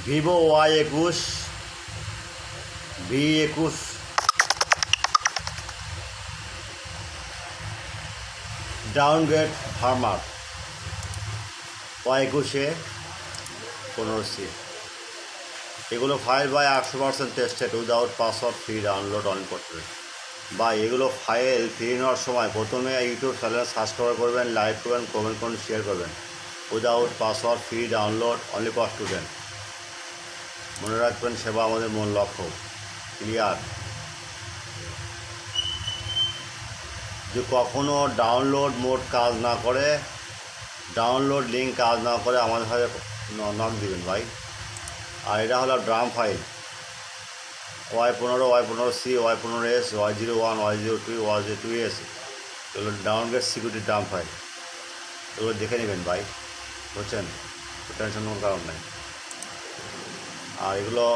Vivo Y21 V21 Downgrade Firmware Y21 15C এগুলো file by 100% tested without password free download on করতে বা এগুলো file free নেওয়ার সময় প্রথমে ইউটিউব চ্যানেল সাবস্ক্রাইব করবেন, লাইক করবেন, কমেন্ট করুন, শেয়ার করবেন। Without password free download only for student. মনে রাখবেন, সেবা আমাদের মূল লক্ষ্য। ক্লিয়ার? যে কখনো ডাউনলোড মোড কাজ না করে, ডাউনলোড লিঙ্ক কাজ না করে আমাদের সাথে নক দিবেন ভাই। আর এটা হলো drum file Y15, Y15C, Y15S, Y01, Y02, Y02S। এগুলো ডাউনগ্রেড সিকিউরিটি ড্রাম ফাইল। এগুলো দেখে নেবেন ভাই, বুঝছেন? টেনশন কোনো কারণ নেই। আর এগুলো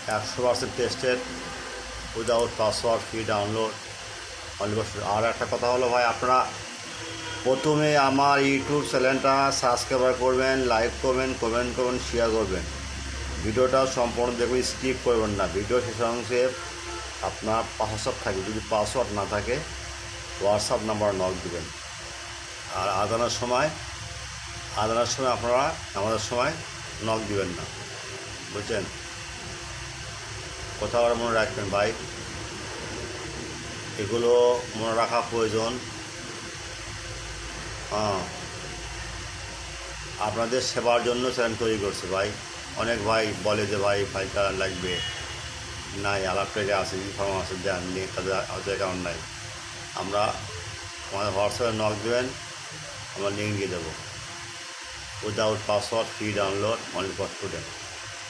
100% tested without password free download only for. আর একটা কথা হলো ভাই, আপনারা প্রথমে আমার ইউটিউব চ্যানেলটা সাবস্ক্রাইব করবেন, লাইক করবেন, কমেন্ট করবেন, শেয়ার করবেন। ভিডিওটা সম্পূর্ণ দেখবেন, স্কিপ করবেন না। ভিডিও শেষ অংশে আপনার পাসওয়ার্ড থাকবে, যদি পাসওয়ার্ড না থাকে হোয়াটসঅ্যাপ নাম্বার নক দিবেন। আর আদানের সময় আপনারা আমাদের সময় নক দিবেন না, বুঝছেন? কথা মনে রাখবেন ভাই, এগুলো মনে রাখা প্রয়োজন। আপনাদের সেবার জন্য চ্যানেল তৈরি করছে ভাই। অনেক ভাই বলে যে ভাই ফাইলটা লাগবে, নাই আলাপ থেকে আছে, ইনফর্ম আছে, দেন নিয়ে তাদের অ্যাকাউন্ট নাই। আমরা আমাদের হোয়াটসঅ্যাপে নক দেবেন, আমরা লিঙ্ক দিয়ে দেবো। Without password free download only for student.